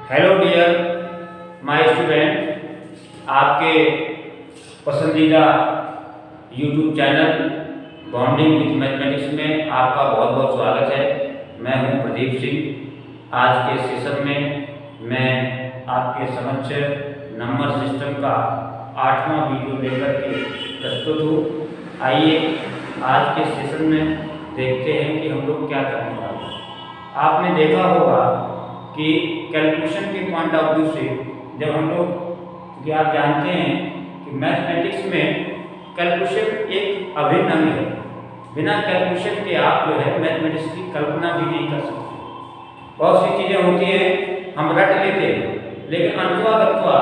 Hello dear my student, आपके पसंदीदा YouTube channel bonding with mathematics में आपका बहुत बहुत स्वागत है। मैं हूं प्रदीप सिंह। आज के सेशन में मैं आपके समक्ष नंबर सिस्टम का 8वां वीडियो लेकर के प्रस्तुत हूँ। आइए आज के सेशन में देखते हैं कि हम लोग क्या करने वाले हैं। आपने देखा होगा कि कैलकुलेशन के पॉइंट ऑफ व्यू से जब हम लोग, क्योंकि आप जानते हैं कि मैथमेटिक्स में कैलकुलेशन एक अभिन्न अंग है। बिना कैलकुलेशन के आप जो है मैथमेटिक्स की कल्पना भी नहीं कर सकते। बहुत सी चीज़ें होती हैं हम रट लेते हैं, लेकिन अनुभवा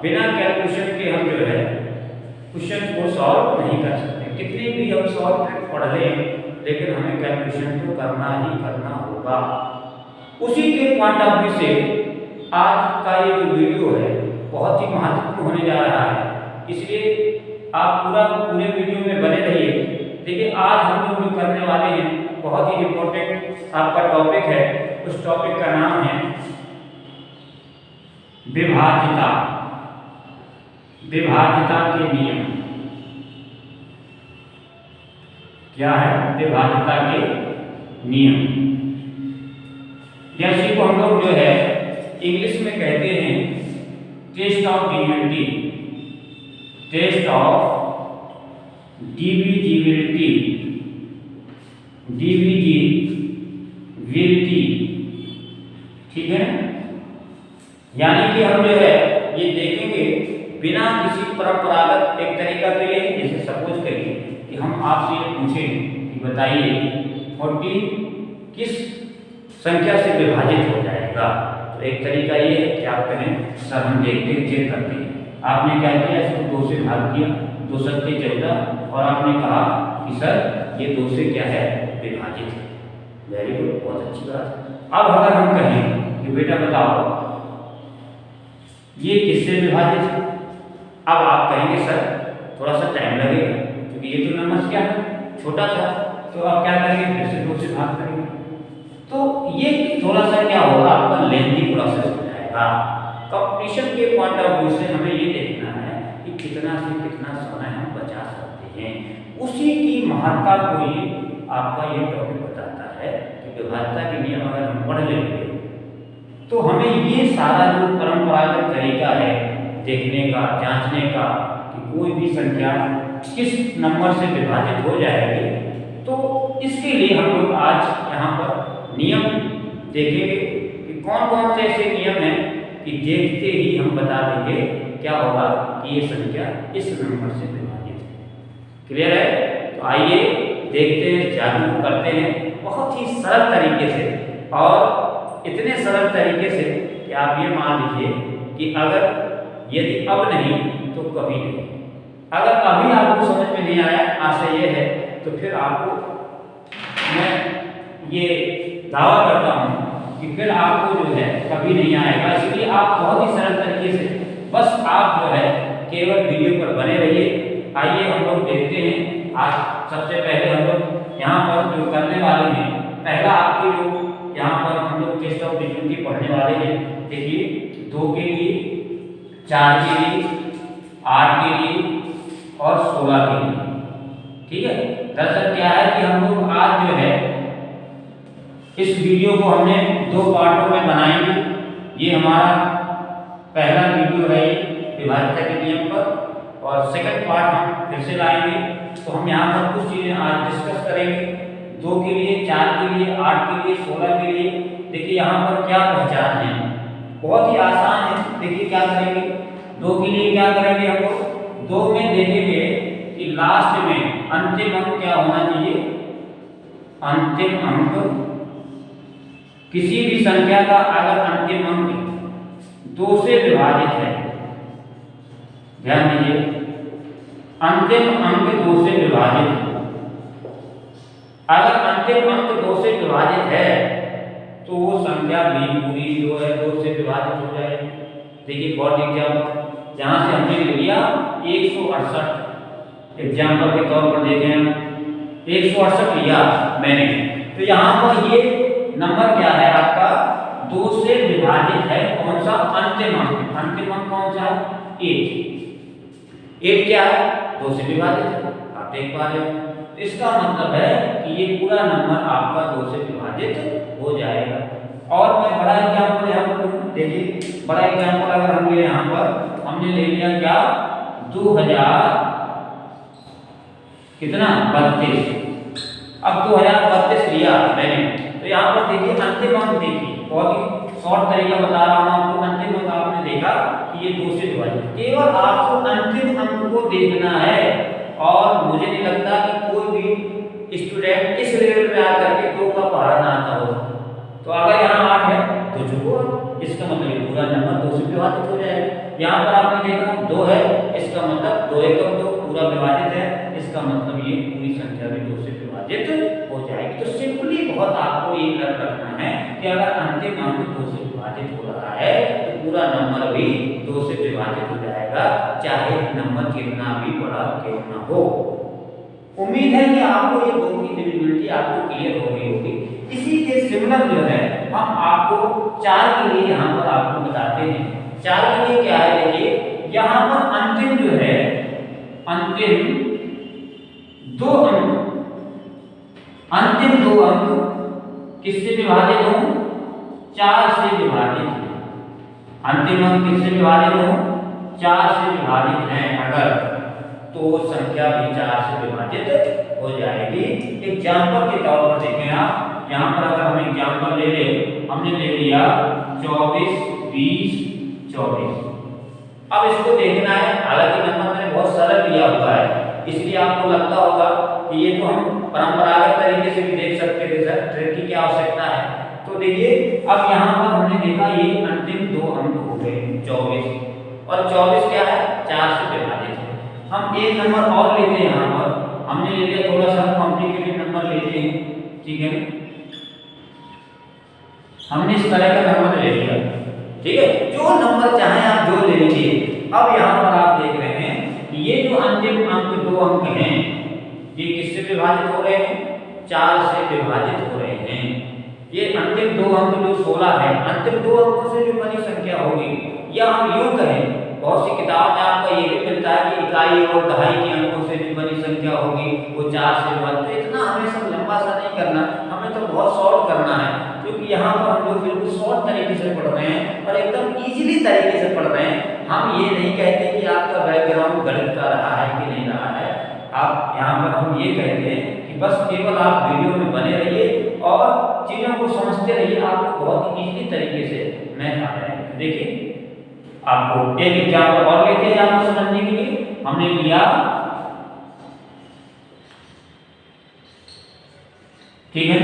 बिना कैलकुलेशन के हम जो है क्वेश्चन को सॉल्व नहीं कर सकते। कितनी भी हम सॉल्व पढ़ लें, लेकिन हमें कैलकुलेशन तो करना ही करना होगा। उसी के पॉइंट ऑफ व्यू से आज का ये जो वीडियो है बहुत ही महत्वपूर्ण होने जा रहा है, इसलिए आप पूरे वीडियो में बने रहिए। देखिए आज हम लोग जो करने वाले हैं बहुत ही इम्पोर्टेंट आपका टॉपिक है। उस टॉपिक का नाम है विभाज्यता। विभाज्यता के नियम क्या है? विभाज्यता के नियम, जैसे को हम लोग जो है इंग्लिश में कहते हैं test of divisibility, test of divisibility, divisibility, ठीक है। यानी कि हम जो है ये देखेंगे बिना किसी परंपरागत एक तरीका तो ये, जैसे सपोज करिए कि हम आपसे ये पूछें कि बताइए 40 किस संख्या से विभाजित हो जाएगा। तो एक तरीका ये है कि आप कहें सर हम देखते हैं, चेक करते हैं। आपने क्या किया, इसको 2 से भाग किया, 2 सत्ते 14, और आपने कहा कि सर ये 2 से क्या है, विभाजित है। वेरी गुड, बहुत अच्छी बात। अब अगर हम कहें कि बेटा बताओ ये किससे विभाजित है, अब आप कहेंगे सर थोड़ा सा टाइम लगेगा क्योंकि ये तो नंबर क्या है, छोटा था। तो आप क्या करेंगे, फिर से 2 से भाग करेंगे। तो ये थोड़ा सा क्या होगा, आपका लेंथी प्रोसेस हो जाएगा। कंपटीशन के पॉइंट ऑफ व्यू से हमें ये देखना है कि कितना से कितना समय हम बचा सकते हैं। उसी की महत्ता को ये आपका ये टॉपिक बताता है कि विभाज्यता के नियम अगर हम पढ़ लेंगे तो हमें ये सारा जो परंपरागत तरीका है देखने का, जांचने का कि कोई भी संख्या किस नंबर से विभाजित हो जाएगी, तो इसके लिए हम लोग आज यहाँ पर नियम देखेंगे कि कौन कौन से ऐसे नियम हैं कि देखते ही हम बता देंगे क्या होगा कि ये संख्या इस नंबर से विभाजित है। क्लियर है? तो आइए देखते हैं, जादू करते हैं बहुत ही सरल तरीके से, और इतने सरल तरीके से कि आप ये मान लीजिए कि अगर यदि अब नहीं तो कभी नहीं। अगर अभी आपको समझ में नहीं आया, आशा ये है, तो फिर आपको मैं ये दावा करता हूँ कि फिर आपको जो है कभी नहीं आएगा। इसलिए आप बहुत ही सरल तरीके से बस आप जो है केवल वीडियो पर बने रहिए। आइए हम लोग देखते हैं। आज सबसे पहले हम लोग यहाँ पर जो करने वाले हैं, पहला आपकी जो यहाँ पर हम लोग टेस्ट ऑफ डिविजिबिलिटी पढ़ने वाले हैं। देखिए 2 के लिए, 4 के लिए, 8 के लिए और 16 के लिए, ठीक है। दरअसल क्या है कि हम लोग आज जो है इस वीडियो को हमने 2 पार्टों में बनाएंगे। ये हमारा पहला वीडियो है विभाज्यता के नियम पर, और सेकंड पार्ट हम फिर से लाएंगे। तो हम यहाँ पर कुछ चीज़ें आज डिस्कस करेंगे, 2 के लिए, 4 के लिए, 8 के लिए, 16 के लिए। देखिए यहाँ पर क्या पहचान है, बहुत ही आसान है। देखिए क्या करेंगे, 2 के लिए क्या करेंगे, हम लोग 2 में देखेंगे कि लास्ट में अंतिम अंक क्या होना चाहिए। अंतिम अंक किसी भी संख्या का अगर अंतिम अंक 2 से विभाजित है, ध्यान दीजिए, अंतिम अंक 2 से विभाजित है। अगर अंतिम अंक 2 से विभाजित है तो वो संख्या भी पूरी जो है 2 से विभाजित हो जाएगी। देखिए फॉर एग्जाम्पल जहाँ से हमने लिया 168, एग्जाम्पल के तौर पर देखें 168 लिया मैंने, तो यहाँ पर ये नंबर क्या है आपका 2 से विभाजित है। कौन सा अंतिम अंक कौन सा है? 8 क्या है? 2 से विभाजित है, आप देख पा रहे हो। इसका मतलब है कि ये पूरा नंबर आपका 2 से विभाजित हो जाएगा। और मैं बड़ा एग्जाम्पल यहाँ पर देखिए, बड़ा एग्जाम्पल अगर हम ले यहाँ पर हमने ले लिया क्या, 2000 कितना 32। अब 2032 लिया मैंने, तो यहाँ पर देखिए अंतिम अंक देखिए, बहुत ही शॉर्ट तरीका बता रहा हूँ आपको। अंतिम अंक आपने देखा कि ये 2 से विभाजित, केवल आपको अंतिम अंक को देखना है। और मुझे नहीं लगता कि कोई भी स्टूडेंट इस लेवल पे आकर के 2 का पहाड़ा ना आता हो। तो अगर यहाँ 8 है तो चुको, इसका मतलब ये पूरा नंबर 2 से विभाजित हो जाएगा। यहाँ पर आपने देखा 2 है, इसका मतलब 2 एकम 2 पूरा विभाजित है, इसका मतलब ये पूरी संख्या भी 2 से विभाजित हो जाएगी। तो सिंपली बहुत आपको ये याद रखना है कि अगर अंतिम अंक 2 से विभाजित हो रहा है तो पूरा नंबर भी 2 से विभाजित हो जाएगा, चाहे नंबर कितना भी बड़ा क्यों ना हो। उम्मीद है कि आपको ये 2 की डिविजिबिलिटी आपको क्लियर हो गई होगी। इसी के सिमिलर जो है हम आपको 4 के लिए यहाँ पर आपको बताते हैं। 4 के लिए क्या है, देखिए यहाँ पर अंतिम जो है, अंतिम 2 अंक किससे विभाजित हो? 4 से विभाजित। अंतिम अंक किससे विभाजित हो? 4 से विभाजित है अगर, तो संख्या भी 4 से विभाजित हो जाएगी। एग्जाम्पल के तौर पर देखें आप, यहाँ पर अगर हम एग्जाम्पल ले ले, हमने ले लिया 24, 20, 24। अब इसको देखना है, हालांकि नंबर मैंने बहुत सरल लिया हुआ है, इसलिए आपको लगता होगा कि ये तो हम परंपरागत तरीके से भी देख सकते थे सर, ट्रिक की क्या आवश्यकता है। तो देखिए अब यहाँ पर हमने देखा ये अंतिम 2 अंक हो गए 24, और 24 क्या है? 4 से विभाजित है। हम एक नंबर और लेते हैं, यहाँ पर हमने ले लिया थोड़ा सा कॉम्प्लिकेटेड नंबर लेते हैं, ठीक है, हमने इस तरह का नंबर ले लिया, ठीक है, जो नंबर चाहे आप जो ले लीजिए। अब यहाँ पर आप देख रहे हैं कि ये जो अंतिम अंक 2 अंक हैं, ये किससे विभाजित हो रहे हैं? 4 से विभाजित हो रहे हैं। ये अंतिम 2 अंक जो 16 है, अंतिम 2 अंकों से जो बनी संख्या होगी, या हम यूं कहें, बहुत सी किताबों में आपको ये भी मिलता है कि इकाई और दहाई के अंकों से जो बनी संख्या होगी वो 4 से विभाजित। तो इतना हमें सब लंबा सा नहीं करना, हमें तो बहुत शॉर्ट करना है, क्योंकि यहाँ पर हम लोग बिल्कुल शॉर्ट तरीके से पढ़ रहे हैं और एकदम इजीली तरीके से पढ़ रहे हैं। हम ये नहीं कहते कि आपका बैकग्राउंड गणित का रहा है कि नहीं रहा है, आप यहाँ पर हम ये कहते हैं कि बस केवल आप वीडियो में बने रहिए और चीज़ों को समझते रहिए, आपको बहुत इजीली तरीके से मैथ आ रहा है। देखिए आपको एक एग्जाम्पल और लेते हैं आपको समझने के लिए। हमने लिया, ठीक है,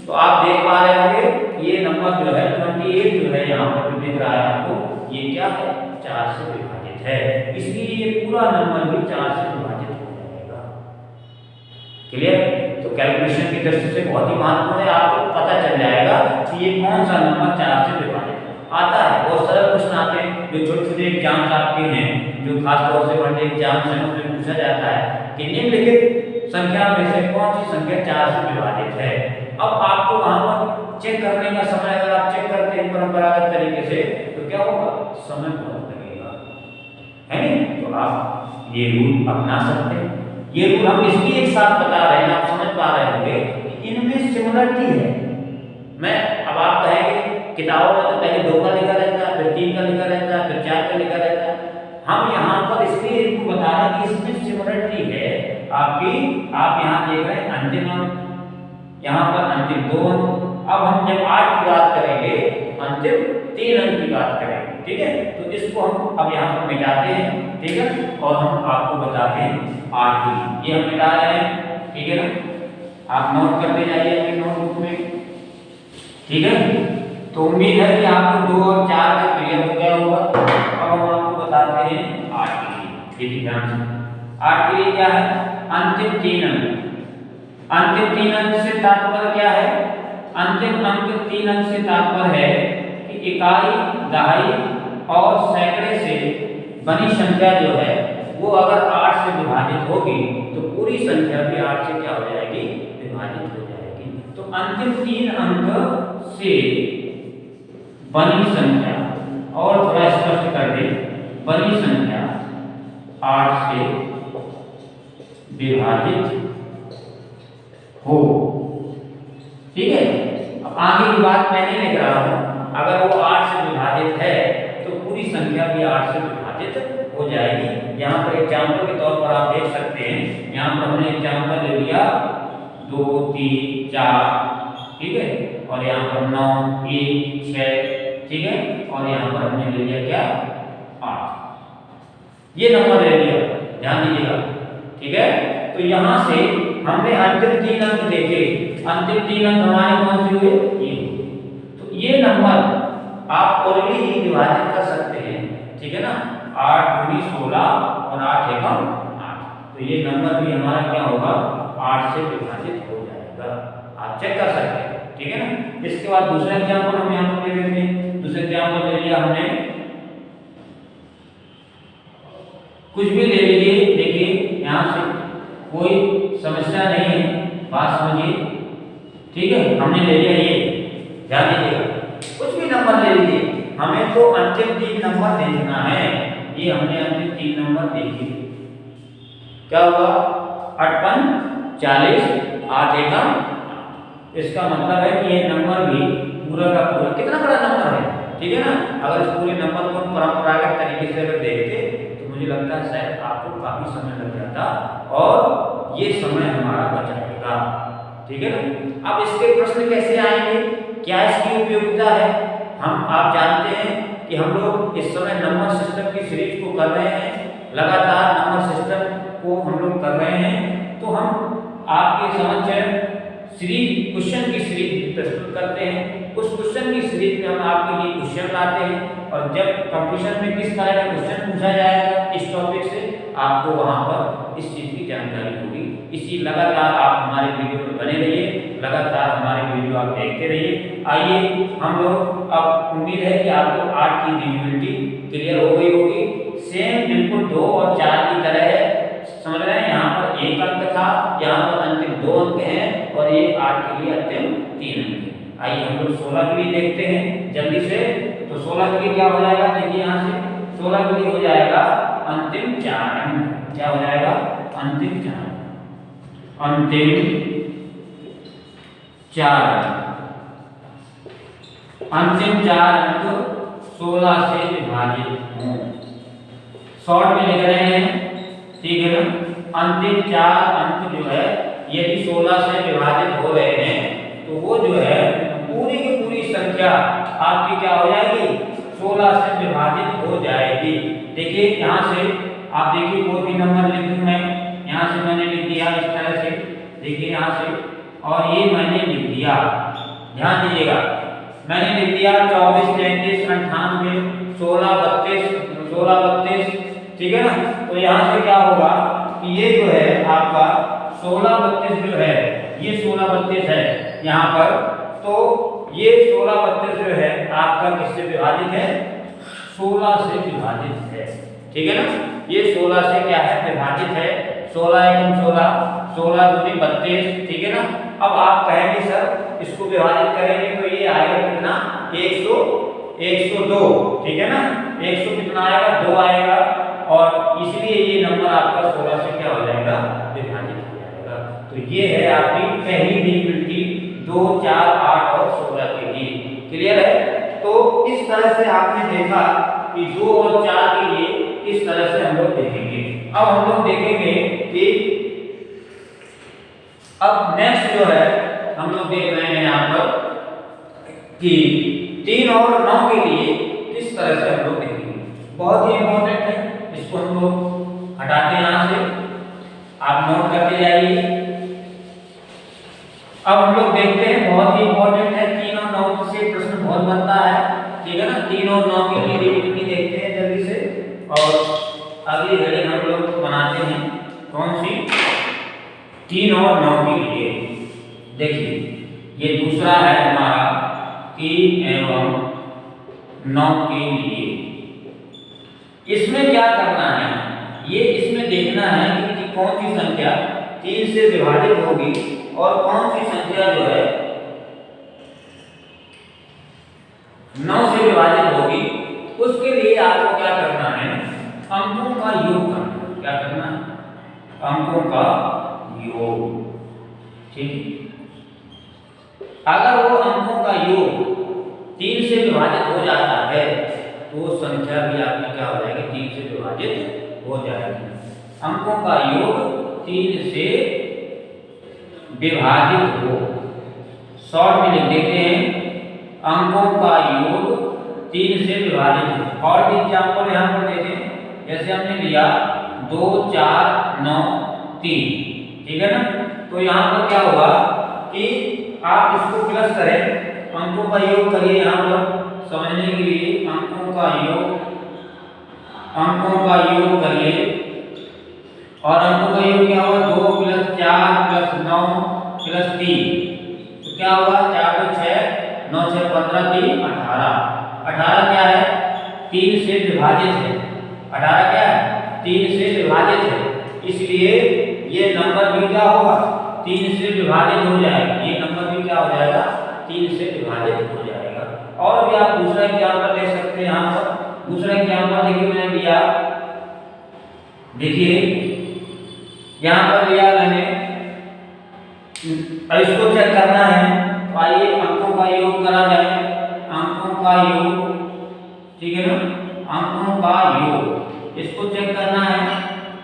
तो आप देख पा रहे होंगे ये नंबर जो है 28 जो है यहाँ पर जो दिख रहा है आपको, ये क्या है? 4 से विभाजित है, इसलिए ये पूरा नंबर भी 4 से विभाजित हो जाएगा। क्लियर? तो कैलकुलेशन की दृष्टि से बहुत ही महत्वपूर्ण है, आपको पता चल जाएगा कि ये कौन सा नंबर 4 से विभाजित आता है। बहुत सरल प्रश्न आते हैं जो छोटे छोटे एग्जाम्स आपके हैं, जो खासतौर से बड़े एग्जाम्स हैं, उसमें पूछा जाता है कि निम्नलिखित संख्या में से कौन सी संख्या 4 से विभाजित है। अब आपको वहां पर चेक करने का समय, अगर आप चेक करते हैं परंपरागत तरीके से, तो क्या होगा? समय बहुत लगेगा, है नहीं? तो आप ये रूल अपना सकते हैं। ये रूल हम इसलिए एक साथ बता रहे हैं, आप समझ पा रहे होंगे कि इनमें सिमिलरिटी है। मैं अब आप कहेंगे किताबों में तो पहले 2 का लिखा रहता है, फिर 3 का लिखा रहता है, फिर 4 का लिखा रहता है। हम यहाँ पर इसलिए इनको बता रहे हैं कि इसमें सिमिलरिटी है आपकी। आप यहाँ देख रहे हैं अंतिम अंक, यहाँ पर अंतिम 2 अंक। अब हम जब 8 की बात करेंगे, अंतिम 3 अंक की बात करेंगे, ठीक है, तो इसको हम अब यहाँ पर मिटाते हैं, ठीक है, और हम आपको बताते हैं 8 की, ये हम मिटा रहे हैं, ठीक है ना। आप नोट करते जाइए अपनी नोटबुक में, ठीक है। तो उम्मीद है कि आपको 2 और 4 का क्लियर हो गया होगा। अब हम आपको बताते हैं 8 के लिए, देखिए ध्यान से। 8 के लिए क्या है? अंतिम 3 अंक। अंतिम 3 अंक से तात्पर्य क्या है? अंतिम अंक 3 अंक से तात्पर्य है कि इकाई, दहाई और सैकड़े से बनी संख्या जो है वो अगर 8 से विभाजित होगी तो पूरी संख्या भी 8 से क्या हो जाएगी? विभाजित हो जाएगी। तो अंतिम 3 अंक से बनी संख्या, और थोड़ा विभाजित हो। ठीक है, अब आगे की बात मैं नहीं लिख रहा हूं, अगर वो 8 से विभाजित है तो पूरी संख्या भी 8 से विभाजित हो जाएगी। यहाँ पर एग्जाम्पल के तौर पर आप देख सकते हैं, यहाँ पर हमने एग्जाम्पल ले लिया 2 3 4, ठीक है, और यहाँ पर 9 1 6, ठीक है, और यहाँ पर हमने ले लिया क्या 8, ये नंबर ले लिया, ध्यान दीजिएगा। ठीक है, तो यहाँ से हमने अंतिम 3 अंक देखे, अंतिम 3 अंक हमारे कौन से हुए, ये। तो ये नंबर आप ओरली ही विभाजित कर सकते हैं, ठीक है ना, 8 दूनी 16 और 8 एकम 8, तो ये नंबर भी हमारा क्या होगा 8 से विभाजित हो जाएगा, आप चेक कर सकते हैं। ठीक है ना, इसके बाद दूसरा एग्जाम्पल हम यहाँ पर ले लेते हैं। दूसरा एग्जाम्पल ले लिया हमने, कुछ भी ले लीजिए, देखिए यहाँ से कोई समस्या नहीं है, बात समझिए। ठीक है, हमने ले लिया ये, ध्यान दीजिएगा, कुछ भी नंबर ले लीजिए, हमें तो अंतिम 3 नंबर देखना है। ये हमने अंतिम 3 नंबर देखे, क्या हुआ 58 40 8 एकम, इसका मतलब है कि ये नंबर भी पूरा का पूरा कितना बड़ा नंबर है। ठीक है ना, अगर इस पूरे नंबर को परंपरागत तरीके से अगर देखते तो मुझे लगता है शायद आपको काफी समय लग जाता और ये समय हमारा बचाएगा। ठीक है ना, अब इसके प्रश्न कैसे आएंगे, क्या इसकी उपयोगिता है। आप जानते हैं कि हम लोग इस समय नंबर सिस्टम की सीरीज को कर रहे हैं, लगातार नंबर सिस्टम को हम लोग कर रहे हैं, तो हम आपके समक्ष सीरीज क्वेश्चन की सीरीज प्रस्तुत करते हैं। उस क्वेश्चन की सीरीज में हम आपके लिए क्वेश्चन लाते हैं, और जब कंपटीशन में किस तरह का क्वेश्चन पूछा जाएगा इस टॉपिक से, आपको वहां पर इस चीज की जानकारी होगी। इसी लगातार आप हमारे वीडियो में बने रहिए, लगातार हमारे वीडियो आप देखते रहिए। आइए हम लोग, अब उम्मीद है कि आपको 8 की डिविजिबिलिटी क्लियर हो गई होगी। सेम बिल्कुल 2 और 4 की तरह है, समझ रहे हैं, यहाँ पर 1 अंक था, यहाँ पर अंतिम 2 अंक हैं, और ये 8 के लिए अंतिम 3 अंक है। आइए हम लोग 16 के लिए देखते हैं जल्दी से। तो 16 के लिए क्या हो जाएगा, देखिए यहाँ से 16 के लिए हो जाएगा अंतिम 4 अंक, क्या हो जाएगा अंतिम 4 अंतिम 4 अंतिम 4 अंक 16 से विभाजित हों, शॉर्ट में लिख रहे हैं। ठीक है ना, अंतिम 4 अंक जो है यदि 16 से विभाजित हो रहे हैं तो वो जो है पूरी की पूरी संख्या आपकी क्या हो जाएगी 16 से विभाजित हो जाएगी। देखिए यहाँ से आप देखिए कोई भी नंबर लिख दूं मैं, यहाँ से मैंने लिख दिया इस तरह से, देखिए यहाँ से, और ये मैंने लिख दिया, ध्यान दीजिएगा, मैंने लिख दिया 24 33 98 16 32, ठीक है ना। तो यहाँ से क्या होगा कि ये जो है आपका 16 32 जो है, ये 16 32 है यहाँ पर, तो ये 16 32 जो है आपका किससे विभाजित है, 16 से विभाजित है। ठीक है ना, ये 16 से क्या है विभाजित है, 16 एकम 16, 16 दूनी 32, ठीक है ना। अब आप कहेंगे सर इसको विभाजित करेंगे तो ये आएगा कितना 102, ठीक है ना, 100 कितना आएगा 2 आएगा, और इसलिए ये नंबर आपका 16 से क्या हो जाएगा विभाजित हो जाएगा। तो ये है आपकी पहली डिविजिबिलिटी 2 4 8 और 16 के लिए, क्लियर है। तो इस तरह से आपने देखा कि 2 और 4 के लिए किस तरह से हम लोग देखेंगे। अब हम लोग देखेंगे कि अब नेक्स्ट जो है हम लोग देख रहे हैं यहाँ पर कि 3 और 9 के लिए किस तरह से हम लोग देखेंगे, बहुत ही इंपॉर्टेंट है, इसको हम लोग हटाते हैं यहाँ से, आप नोट करते जाइए। अब हम लोग देखते हैं, बहुत ही इंपॉर्टेंट है, 3 और 9 से प्रश्न बहुत बनता है, ठीक है ना। 3 और 9 के लिए डिविजिबिलिटी देखते हैं जल्दी से, और अगली घड़ी हम लोग बनाते हैं कौन सी 3 और 9 के लिए। देखिए ये दूसरा है हमारा 3 एवं 9 के लिए। इसमें क्या करना है, ये इसमें देखना है कि कौन सी संख्या 3 से विभाजित होगी और कौन सी संख्या जो है 9 से विभाजित होगी। उसके लिए आपको क्या करना है, अंकों का योग करना। क्या करना है, अंकों का योग। ठीक है, अगर वो अंकों का योग 3 से विभाजित हो जाता है तो वो संख्या भी आपकी क्या हो जाएगी, 3 से विभाजित हो जाएगी। अंकों का योग 3 से विभाजित हो, शॉर्ट में लिख देते हैं अंकों का योग 3 से विभाजित हो। और भी एग्जाम्पल यहाँ पर देखें, जैसे हमने लिया 2 4 9 3, ठीक है ना। तो यहाँ पर क्या होगा कि आप इसको प्लस करें, अंकों का योग करिए। यहाँ पर समझने के लिए अंकों का योग करिए, और अंकों का योग क्या होगा, 2 + 4 + 9 + 3, तो क्या होगा 4 × 6 9 × 6 15 3 18। 18 क्या है, 3 से विभाजित है। 18 क्या है, 3 से विभाजित है, इसलिए ये नंबर भी क्या होगा, 3 से विभाजित हो जाएगा। ये नंबर भी क्या हो जाएगा, 3 से विभाजित हो जाएगा। और भी आप दूसरा एग्जाम्पल ले सकते हैं। यहाँ पर दूसरा एग्जाम्पल देखिए मैंने लिया, देखिए यहाँ पर लिया मैंने, इसको चेक करना है। तो आइए अंकों का योग करा जाए। अंकों का योग, ठीक है ना, अंकों का योग इसको चेक करना है।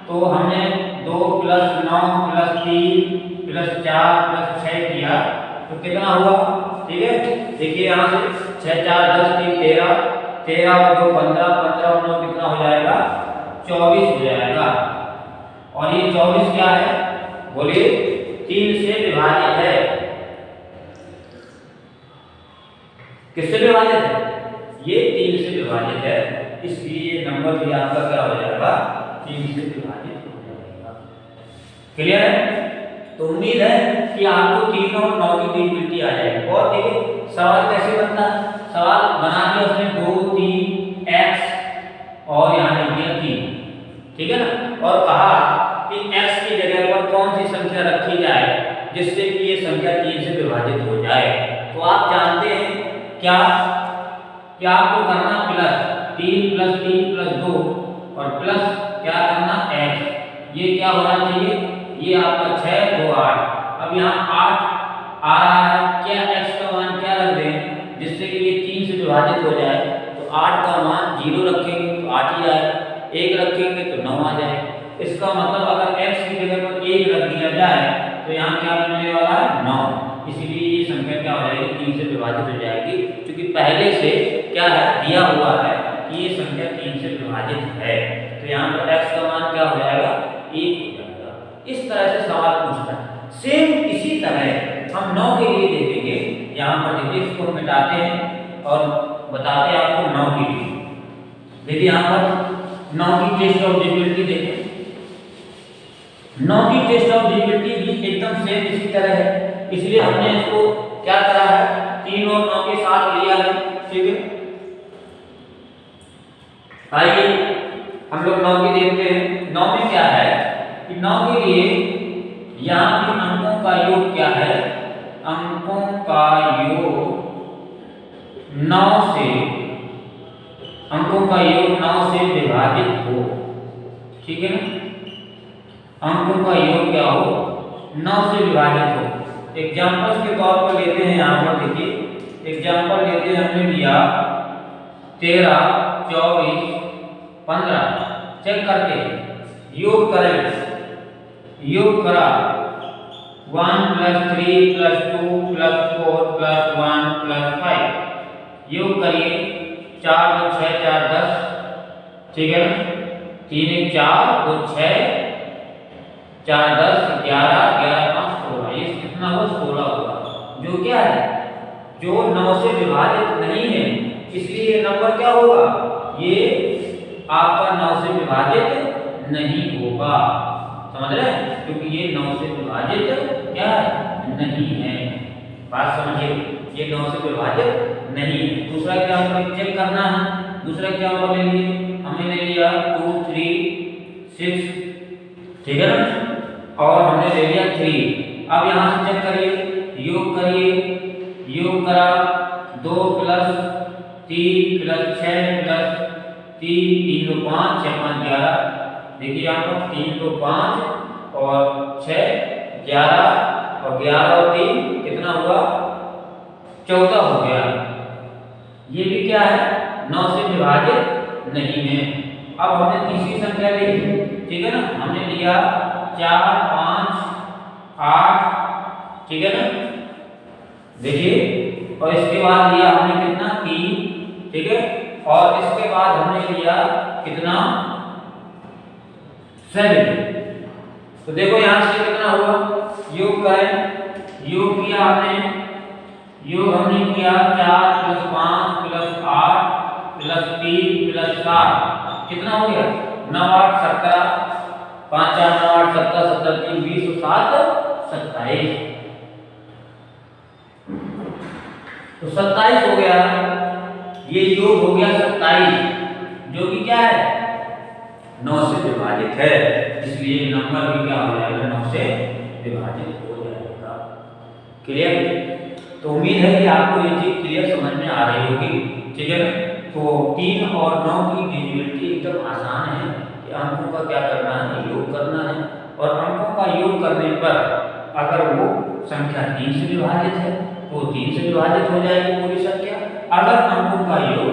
तो हमने 2 + 9 + 3 + 4 + 6 किया, तो कितना हुआ, ठीक है। देखिए यहाँ से 6 4 10 3 13, 13 और 2 15, 15 और 9 कितना हो जाएगा, 24 हो जाएगा। और ये 24 क्या है, बोलिए, 3 से विभाजित है। किससे विभाजित है, ये 3 से विभाजित है, इसलिए नंबर भी आपका क्या हो जाएगा, 3 से विभाजित हो जाएगा। क्लियर है। तो उम्मीद है कि आपको 3 और 9 की डिविजिबिलिटी आ जाएगी। और देखिए सवाल कैसे बनता है, सवाल बना दिया उसने 2 3 x और यहाँ लिख दिया 3, ठीक है ना, और कहा कि x की जगह पर कौन सी संख्या रखी जाए जिससे कि ये संख्या 3 से विभाजित हो जाए। तो आप जानते हैं क्या आपको करना, प्लस 3 + 3 + 2 और प्लस क्या करना x, ये क्या होना चाहिए, ये आपका 6 2 8। अब यहाँ 8 आ रहा है, क्या x का मान क्या रख दें जिससे कि ये 3 से विभाजित हो जाए। तो 8 का मान 0 रखेंगे तो 8 ही आएगा, 1 रखेंगे तो 9 आ जाए। इसका मतलब अगर x की जगह पर 1 रख दिया जाए तो यहाँ क्या मिलने वाला है, 9। इसलिए ये संख्या क्या हो जाएगी, 3 से विभाजित हो जाएगी, क्योंकि पहले से क्या है, दिया हुआ है कि ये संख्या 3 से विभाजित है। तो यहाँ पर x का मान क्या हो जाएगा, 1 हो जाएगा। इस तरह से सवाल पूछता है। सेम इसी तरह हम 9 के लिए देखेंगे। यहाँ पर देखिए, इसको हम मिटाते हैं और बताते हैं आपको 9 के लिए। देखिए यहाँ पर 9 की टेस्ट ऑफ डिविजिबिलिटी देखें, 9 की टेस्ट ऑफ डिविजिबिलिटी भी एकदम सेम इसी तरह है, इसलिए हमने इसको क्या करा है, 3 और 9 के साथ लिया है, ठीक है। आइए हम लोग 9 की देखते हैं। 9 में क्या है कि 9 के लिए यहाँ भी अंकों का योग क्या है, अंकों का योग 9 से, अंकों का योग 9 से विभाजित हो, ठीक है ना। अंकों का योग क्या हो, 9 से विभाजित हो। एग्जाम्पल्स के तौर पर लेते हैं। यहाँ पर देखिए एग्जाम्पल लेते हैं, हमने लिया 13 24 15, चेक करते हैं, योग करें, योग करा 1 + 3 + 2 + 4 + 1 + 5, योग करिए 4 2 6 4 10, ठीक है ना, 3 1 4 2 6 4 10 11 11 5 16, ये कितना हुआ, 16 हुआ, जो क्या है, जो 9 से विभाजित नहीं है, इसलिए ये नंबर क्या होगा, ये आपका 9 से विभाजित नहीं होगा। समझ रहे हैं, क्योंकि ये 9 से विभाजित क्या है, नहीं है। बात समझिए, ये 9 से विभाजित नहीं है। दूसरा एग्जाम्पल चेक करना है। दूसरा एग्जाम्पल ले लिए, हमने ले लिया 2 3 6, ठीक है ना, और हमने ले लिया 3। अब यहाँ से चेक करिए, योग करिए, योग करा 2 + 3 + 6 + 3 3 2 5 6 5 11, देखिए यहाँ पर 3 2 5 और 6 11 और 11 और 3 कितना हुआ 14 हो गया। ये भी क्या है 9 से विभाजित नहीं है। अब हमने तीसरी संख्या ली, ठीक है ना, हमने लिया 4 5 8, ठीक है ना, देखिए, और इसके बाद लिया हमने कितना 3, ठीक है, और इसके बाद हमने लिया कितना 7। तो देखो यहां से कितना हुआ, योग करें, योग किया हमने, योग हमने किया 4 + 5 + 8 + 3 + 7, कितना हो गया 9 8 17, 5 4 9 8 17 17 3 20 और 7 27, तो 27 हो गया। ये योग हो गया 27, जो कि क्या है 9 से विभाजित है, इसलिए नंबर भी क्या हो जाएगा 9 से विभाजित हो जाएगा। क्लियर? तो उम्मीद है कि आपको ये चीज क्लियर समझ में आ रही होगी, ठीक है ना। तो 3 और 9 की डिविजिबिलिटी एकदम आसान है कि अंकों का क्या करना है, योग करना है, और अंकों का योग करने पर अगर वो संख्या 3 से विभाजित है तो 3 से विभाजित हो जाएगी पूरी संख्या, अगर अंकों का योग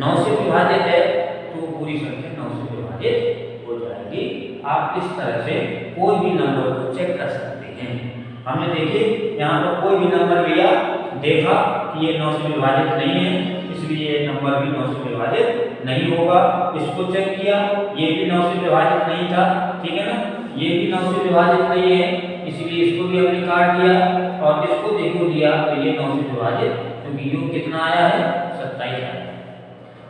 9 से विभाजित है तो पूरी संख्या 9 से विभाजित हो जाएगी। आप इस तरह से कोई भी नंबर को चेक कर सकते हैं। हमने देखिए यहाँ पर कोई भी नंबर लिया, देखा कि ये 9 से विभाजित नहीं है, इसलिए ये नंबर भी 9 से विभाजित नहीं होगा। इसको चेक किया, ये भी 9 से विभाजित नहीं था, ठीक है ना, ये भी 9 से विभाजित नहीं है, इसलिए इसको भी हमने काट दिया, और इसको देखो दिया तो ये 9 से विभाजित, क्योंकि योग कितना आया है 27 आया।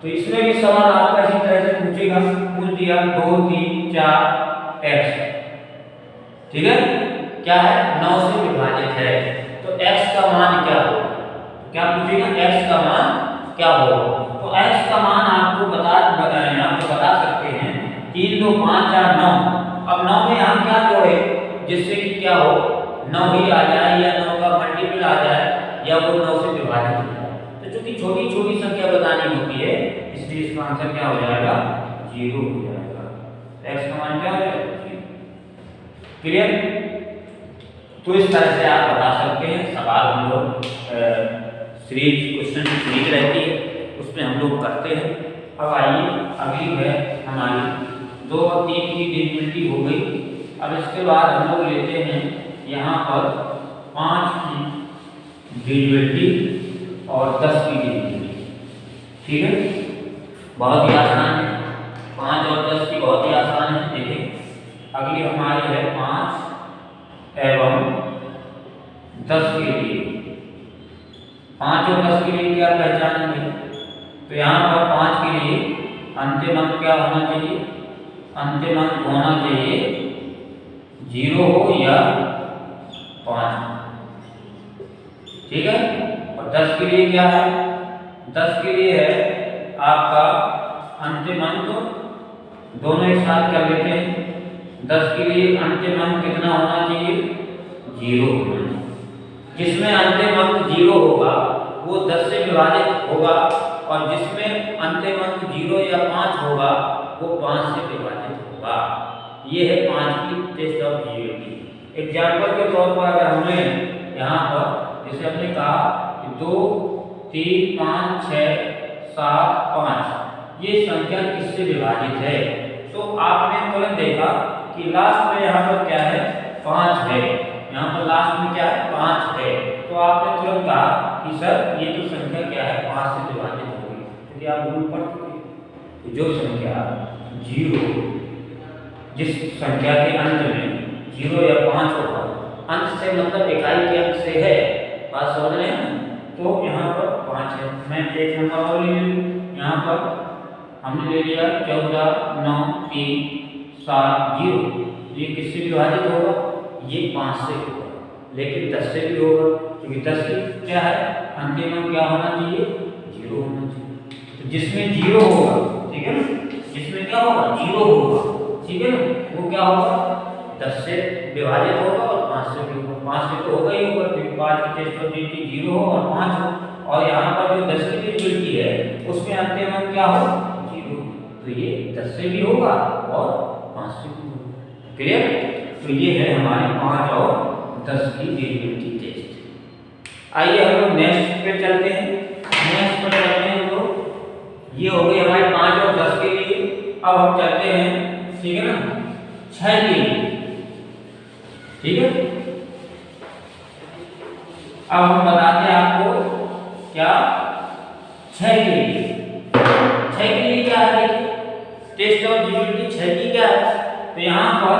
तो इसमें भी सवाल आपका इसी तरह से पूछेगा, पूछ दिया 2 3 4 x, ठीक है, क्या है 9 से विभाजित है, तो x का मान क्या होगा, क्या पूछेगा x का मान क्या होगा। तो x का मान आपको बता सकते हैं 3 2 5 4 9। अब 9 में हम क्या जोड़े जिससे कि क्या हो 9 ही आ जाए, या 9 का मल्टीपल आ जाए, या वो 9 से विभाजित हो जाए। तो चूंकि छोटी छोटी संख्या बतानी होती है, इसलिए इसका आंसर क्या हो जाएगा 0 हो जाएगा। x का मान क्या हो जाएगा 0। क्लियर? तो इस तरह से आप बता सकते हैं। सवाल हम लोग सीरीज क्वेश्चन की सीरीज रहती है, उसमें हम लोग करते हैं। अब आइए अगली है हमारी 2 और 3 की डिविजिबिलिटी हो गई। अब इसके बाद हम लोग लेते हैं यहाँ पर 5 की डिविजिबिलिटी और 10 की डिविजिबिलिटी, ठीक है, बहुत ही आसान है। 5 और 10 की बहुत ही आसान है। देखिए अगली हमारी है 5 एवं 10 के लिए। 5 और 10 के लिए क्या पहचानेंगे, तो यहाँ पर 5 के लिए अंतिम अंक क्या होना चाहिए, अंतिम अंक होना चाहिए 0 हो या 5, ठीक है। और 10 के लिए क्या है, 10 के लिए है आपका अंतिम अंक, दोनों एक साथ कर लेते हैं। 10 के लिए अंतिम अंक कितना होना चाहिए 0 होना चाहिए। जिसमें अंतिम अंक 0 होगा वो 10 से विभाजित होगा, और जिसमें अंतिम अंक 0 या 5 होगा वो 5 से विभाजित होगा। ये है 5 की टेस्ट ऑफ डिविजिबिलिटी। एग्जाम्पल के तौर पर अगर हमने यहाँ पर जैसे हमने कहा कि 2 3 5 6 7 5 ये संख्या किससे विभाजित है, तो आपने तुरंत देखा कि लास्ट में यहाँ पर क्या है 5 है, यहाँ पर लास्ट में क्या है 5 है, तो आपने तुरंत कहा कि सर ये तो संख्या क्या है 5 से विभाजित होगी, क्योंकि आप रूल पढ़ चुके हैं। तो जो संख्या 0, जिस संख्या के अंत में 0 या 5 होगा, अंत से मतलब इकाई के अंक से है, बात समझ रहे हैं, तो यहाँ पर 5 है। मैं एक नंबर और ले लूँ, यहाँ पर हमने ले लिया 14 9 3 7 0। ये किससे विभाजित होगा, ये 5 से होगा, लेकिन 10 से भी होगा, क्योंकि 10 की क्या है अंतिम अंक क्या होना चाहिए 0 होना चाहिए। तो जिसमें 0 होगा, ठीक है ना, जिसमें क्या होगा 0 होगा, ठीक है ना, वो क्या होगा 10 से विभाजित होगा और 5 से भी होगा। 5 से तो होगा ही होगा, क्योंकि 5 की टेस्ट ऑफ डिविजिबिलिटी 0 हो और 5 हो, और यहाँ पर जो 10 की डिविजिबिलिटी है उसमें अंतिम अंक क्या हो 0, तो ये 10 से भी होगा और 5 से भी होगा। क्लियर? तो ये है हमारे 5 और 10 की डेरिवेटिव टेस्ट। आइए हम लोग नेक्स्ट पे चलते हैं। नेक्स्ट पे चलते हैं तो ये हो गई हमारे 5 और 10 के लिए। अब हम चलते हैं, ठीक है ना, 6 के लिए। ठीक है, अब हम बताते हैं आपको क्या 6 के लिए। 6 के लिए क्या है, टेस्ट ऑफ डिविजिबिलिटी 6 की क्या है, तो यहाँ पर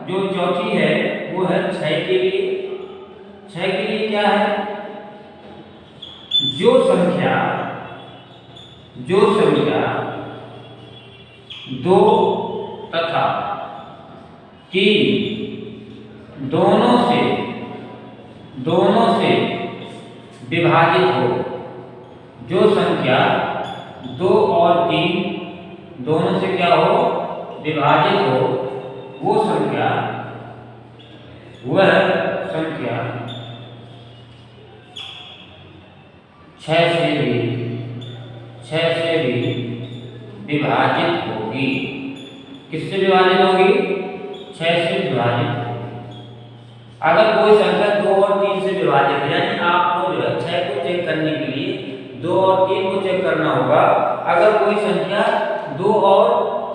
जो चौथी है वो है 6 के लिए। 6 के लिए क्या है, जो संख्या 2 तथा 3 दोनों से विभाजित हो, जो संख्या 2 और 3 दोनों से क्या हो, विभाजित हो, वह संख्या 6 से भी विभाजित होगी। किससे विभाजित होगी, 6 से विभाजित होगी। अगर कोई संख्या 2 और 3 से विभाजित है, यानी आपको जो है 6 को चेक करने के लिए 2 और 3 को चेक करना होगा। अगर कोई संख्या 2 और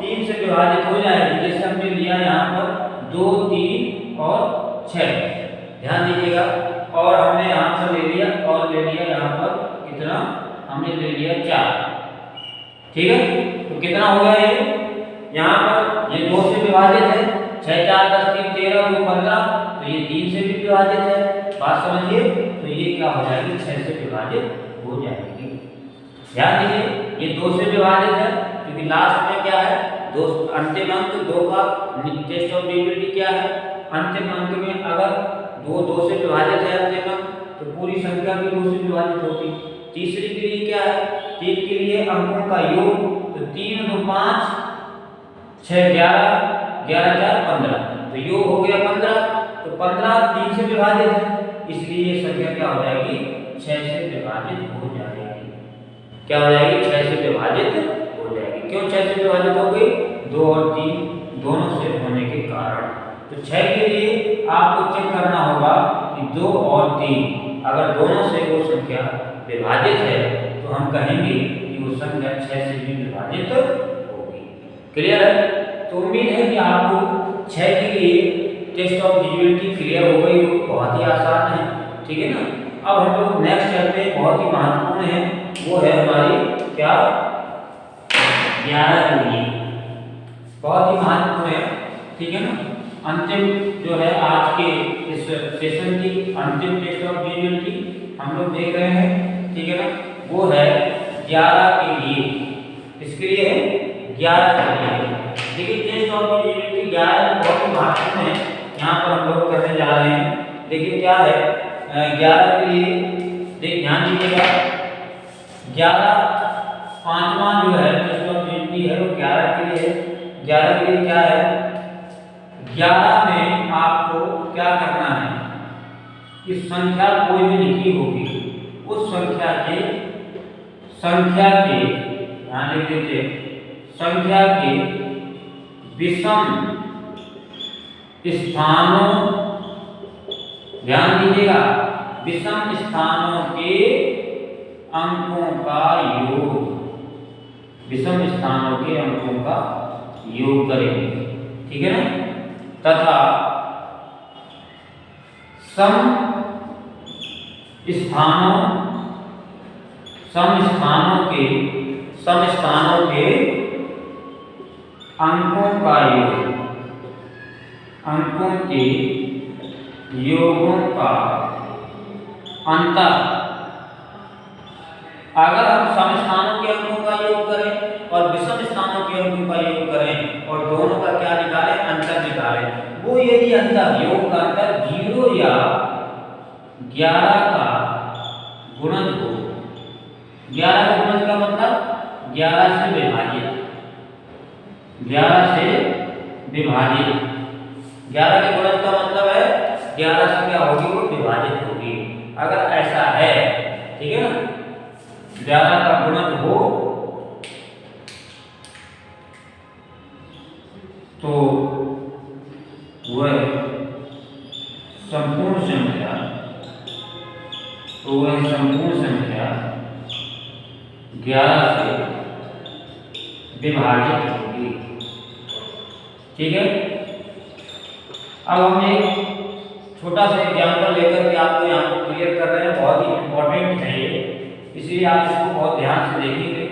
3 से विभाजित हो जाएगी, जैसे हमने लिया यहाँ पर 2, 3 और 6, ध्यान दीजिएगा, और हमने यहाँ पर ले लिया यहाँ पर कितना, हमने ले लिया 4। ठीक है, तो कितना हो गया ये, यहाँ पर ये 2 से विभाजित है, 6, 4, 10, 3, 13, 2, 15, तो ये 3 से भी विभाजित है। बात समझिए, तो ये क्या हो जाएगी, 6 से विभाजित हो जाएगी। ध्यान दीजिए, ये 2 से विभाजित है क्योंकि लास्ट में क्या है, अंतिम अंक 2 का टेस्ट ऑफ डिविजिबिलिटी क्या है, अंतिम अंक में अगर 2 से विभाजित है अंतिम अंक, तो पूरी संख्या भी 2 से विभाजित होगी। तीसरी के लिए क्या है, 3 के लिए अंकों का योग, तो 3, 2, 5, 6, 11, 11, 4, 15, तो योग हो गया 15, तो 15 3 से विभाजित है, इसलिए ये संख्या क्या हो जाएगी, 6 से विभाजित हो जाएगी। क्या हो जाएगी, 6 से विभाजित हो जाएगी। क्यों 6 से विभाजित हो गई, 2 और 3 दोनों से होने के कारण। तो 6 के लिए आपको चेक करना होगा कि 2 और 3 अगर दोनों से वो संख्या विभाजित है, तो हम कहेंगे कि वो संख्या 6 से भी विभाजित होगी। क्लियर है, तो उम्मीद है कि आपको 6 के लिए टेस्ट ऑफ डिविजिबिलिटी क्लियर हो गई हो, बहुत ही आसान है। ठीक है ना, अब हम लोग नेक्स्ट चलते हैं, बहुत ही महत्वपूर्ण है, वो है हमारी क्या, 11 के लिए, बहुत ही महत्वपूर्ण है। ठीक है ना, अंतिम जो है आज के इस सेशन की अंतिम टेस्ट ऑफ डिविजिबिलिटी हम लोग देख रहे हैं। ठीक है ना, वो है 11 के लिए। इसके लिए है 11 के लिए। देखिए टेस्ट ऑफ डिविजिबिलिटी 11 बहुत ही महत्वपूर्ण है, यहाँ पर हम लोग करने जा रहे हैं। देखिए क्या है 11 के लिए, देख ध्यान दीजिएगा, 11 पांचवा जो है टेस्ट ऑफ डिविजिबिलिटी है वो 11 के लिए है। 11 के लिए क्या है, 11 में आपको क्या करना है कि संख्या कोई भी लिखी होगी, उस संख्या के यहाँ लिख देते, संख्या के विषम स्थानों, ध्यान दीजिएगा, विषम स्थानों के अंकों का योग, विषम स्थानों के अंकों का योग करेंगे। ठीक है ना, तथा सम स्थानों के अंकों का योग, अंकों के योगों का अंतर। अगर हम सम स्थानों के अंकों का योग करें और विषम स्थानों के अंकों का योग करें और दोनों का क्या निकालें, अंतर निकालें, वो यदि अंतर, योग का अंतर 0 या 11 का गुणज हो, 11 का गुणज का मतलब 11 से विभाजित, 11 से विभाजित, 11 के गुणज का मतलब है 11 से क्या होगी, वो विभाजित होगी। अगर ऐसा है, ठीक है ना, 11 का गुणज हो तो वह संपूर्ण तो वह संपूर्ण संख्या 11 से विभाजित होगी। ठीक है, अब हम एक छोटा सा एग्जाम्पल लेकर के आपको यहाँ पर क्लियर कर रहे हैं। बहुत ही इंपॉर्टेंट है ये, इसलिए आप इसको बहुत ध्यान से देखेंगे।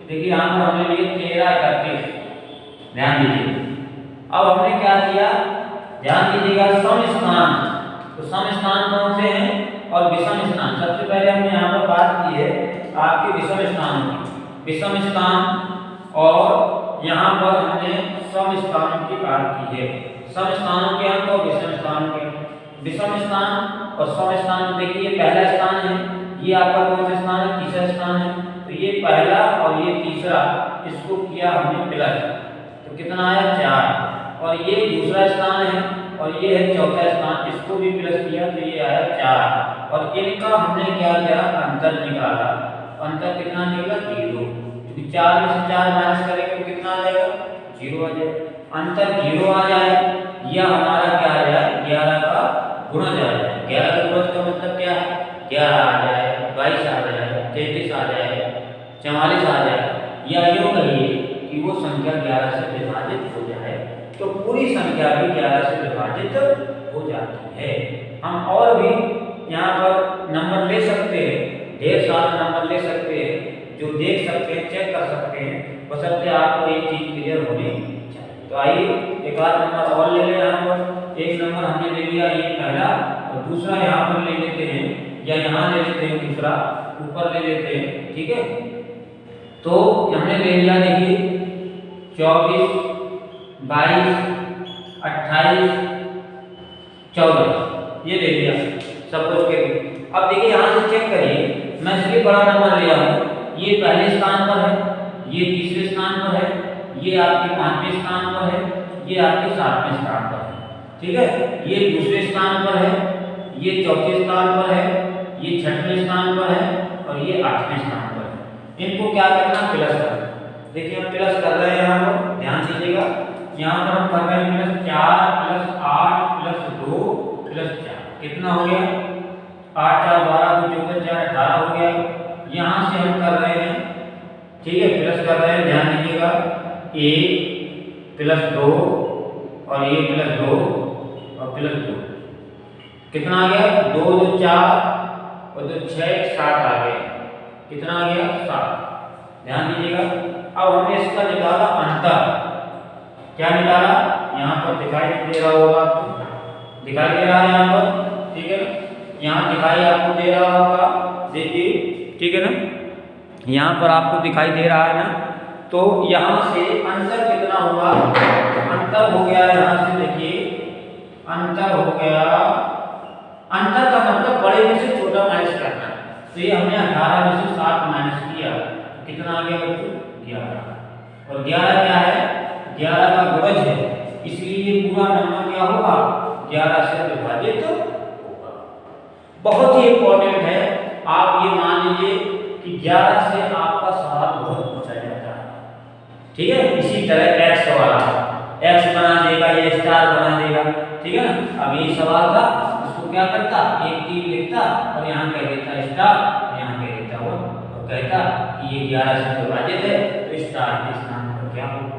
देखिए यहाँ पर हमने लिए 13 31, ध्यान दीजिए। अब हमने क्या किया, ध्यान दीजिएगा, सम स्थान। तो सम स्थान कौन से हैं और विषम स्थान। सबसे पहले हमने यहाँ पर बात की है आपके विषम स्थान की, विषम स्थान, और यहाँ पर हमने सम स्थानों की बात की है। सम स्थानों के अंक और विषम स्थानों के। विषम स्थान और सम स्थान, देखिए ये पहला स्थान है, ये आपका कौन सा स्थान है, तीसरा स्थान है। तो ये पहला और ये तीसरा, इसको किया हमने प्लस, तो कितना आया 4। और ये दूसरा स्थान है और ये है चौथा स्थान, इसको भी प्लस किया तो ये आया 4। और इनका हमने क्या किया, अंतर निकाला। अंतर कितना निकला, 0, क्योंकि 4 में से 4 माइनस करेंगे तो कितना आ जाएगा, 0 आ जाएगा। अंतर 0 आ जाए, यह हमारा क्या आ जाए, 11 का गुणज आ जाए। 11 का गुणज का मतलब क्या है, 11 आ जाए, 22 आ जाए, 33 आ जाए, 44 आ जाए, या यूँ कहिए कि वो संख्या 11 से विभाजित हो जाए, तो पूरी संख्या भी 11 से विभाजित हो जाती है। हम और भी यहाँ पर नंबर ले सकते हैं, ढेर सारे नंबर ले सकते हैं, जो देख सकते हैं, चेक कर सकते हैं, बशर्ते आपको एक चीज क्लियर होनी चाहिए। तो आइए एक आध नंबर और ले लें। यहाँ पर एक नंबर हमने ले लिया, ये पहला, और दूसरा यहाँ पर ले लेते हैं, या यहाँ ले लेते हैं, दूसरा ऊपर ले लेते हैं। ठीक है, तो हमने ले लिया, देखिए 24, 22, 28, 14, ये ले लिया सब कुछ के। अब देखिए यहाँ से चेक करिए, मैं इसलिए बड़ा नंबर लिया हूँ, ये पहले स्थान पर है, ये तीसरे स्थान पर है, ये आपके 5वें स्थान पर है, ये आपके 7वें स्थान पर है। ठीक है, ये दूसरे स्थान पर है, ये चौथे स्थान पर है, ये 6वें स्थान पर है, और ये 8वें स्थान पर है। इनको क्या करना, प्लस करना। देखिए हम प्लस कर रहे हैं, यहाँ पर ध्यान दीजिएगा, यहाँ पर हम कर रहे हैं प्लस 4 प्लस 8 प्लस 2 प्लस 4, कितना हो गया, 8 4 12 2 14 4 18 हो गया। यहाँ से हम कर रहे हैं, ठीक है, प्लस कर रहे हैं, ध्यान दीजिएगा, 1 प्लस 2 और ये प्लस 2 और प्लस 2, कितना आ गया, 2 2 4 और 2 6 7 आ गया, कितना आ गया, 7। ध्यान दीजिएगा, अब हमने इसका निकाला अंतर। क्या निकाला, यहाँ पर दिखाई दे रहा होगा आपको, दिखाई दे रहा है यहाँ पर, ठीक है ना, यहाँ दिखाई आपको दे रहा होगा, देखिए, ठीक है ना, यहाँ पर आपको दिखाई दे रहा है ना। तो यहाँ से अंतर कितना हुआ, अंतर हो गया, यहाँ से देखिए अंतर हो गया। अंतर का मतलब बड़े में से छोटा माइनस करना है, तो ये हमने 18 में से 7 माइनस किया, कितना आ गया बच्चों, 11। और 11 क्या है, 11 का गुणज है, इसलिए ये पूरा नंबर क्या होगा, 11 से विभाजित होगा। बहुत ही इंपॉर्टेंट है, आप ये मान लीजिए कि 11 से आपका सवाल बहुत पूछा जाता है। ठीक है, इसी तरह x वाला, x बना देगा, ये स्टार बना देगा, ठीक है ना। अब ये सवाल था, इसको क्या करता, एक तीर लिखता और यहाँ कह देता स्टार, यहाँ कह देता वो, और कहता कि ये 11 से विभाजित है, तो स्टार के स्थान पर क्या होगा,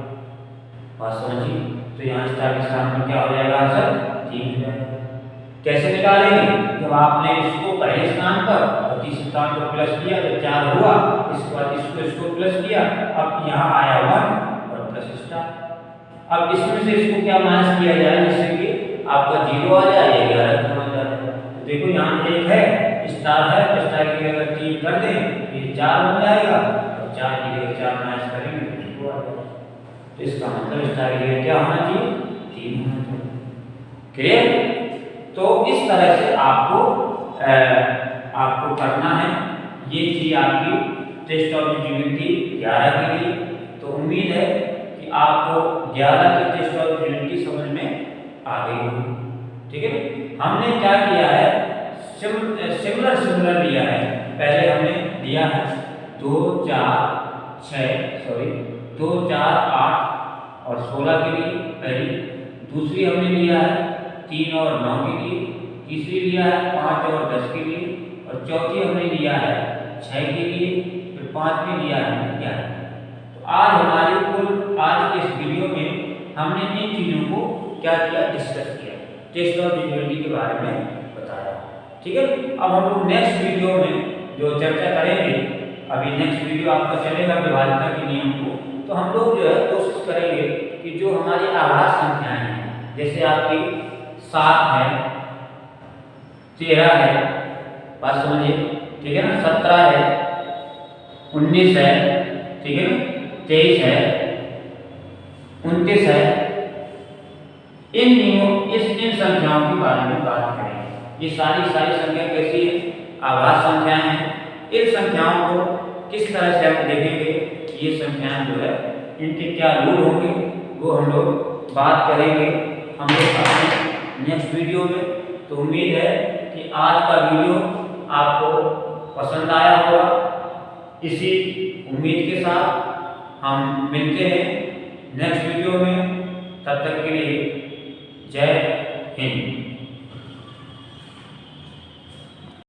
बात समझिए। तो यहाँ स्टार के स्थान पर क्या हो जाएगा, आंसर 3 हो जाएगा। कैसे निकालेंगे, जब आपने इसको पहले स्थान पर और तीसरे स्थान पर प्लस किया तो 4 हुआ, इसके बाद इसको प्लस किया, अब यहाँ आया 1 और प्लस स्टार। अब इसमें से इसको क्या माइनस किया जाए, जिससे कि आपका 0 आ जाए, 11 हो जाए। तो देखो यहाँ 1 है, स्टार है, तो स्टार की अगर 3 कर दें तो ये 4 बन जाएगा, और 4 की जगह 4 माइनस करेंगे तो 0 आ जाएगा। तो इसका मतलब स्टार की जगह क्या होना चाहिए, 3 होना चाहिए। क्लियर। तो इस तरह से आपको करना है। ये थी आपकी टेस्ट ऑफ ज्योमेट्री 11 के लिए। तो उम्मीद है कि आपको 11 की टेस्ट ऑफ ज्योमेट्री समझ में आ गई होगी। ठीक है, हमने क्या किया है, सिमिलर लिया है। पहले हमने लिया है 2 4 8 और 16 के लिए पहली, दूसरी हमने लिया है 3 और 9 के लिए, तीसरी लिया है 5 और 10 के लिए, और चौथी हमने लिया है 6 के लिए, फिर 5वीं लिया है हमने 11। तो आज हमारी कुल आज के इस वीडियो में हमने इन चीज़ों को क्या किया, डिस्कस किया, टेस्ट ऑफ डिविजिबिलिटी के बारे में बताया। ठीक है, अब हम लोग नेक्स्ट वीडियो में जो चर्चा करेंगे, अभी नेक्स्ट वीडियो आपका चलेगा विभाज्यता के नियम को, तो हम लोग जो है कोशिश करेंगे कि जो हमारी आभाज्य संख्याएं हैं, जैसे आपकी 7 है, 13 है, बात समझिए, ठीक है ना, 17 है, 19 है, ठीक है ना, 23 है, 29 है, इन संख्याओं के बारे में बात करेंगे। ये सारी संख्या कैसी है, आभाज्य संख्याएं हैं। इन संख्याओं को किस तरह से हम देखेंगे, ये संख्याएं जो है इनके क्या रूल होंगे, वो हम लोग बात करेंगे हम लोग अपने नेक्स्ट वीडियो में। तो उम्मीद है कि आज का वीडियो आपको पसंद आया होगा। इसी उम्मीद के साथ हम मिलते हैं नेक्स्ट वीडियो में।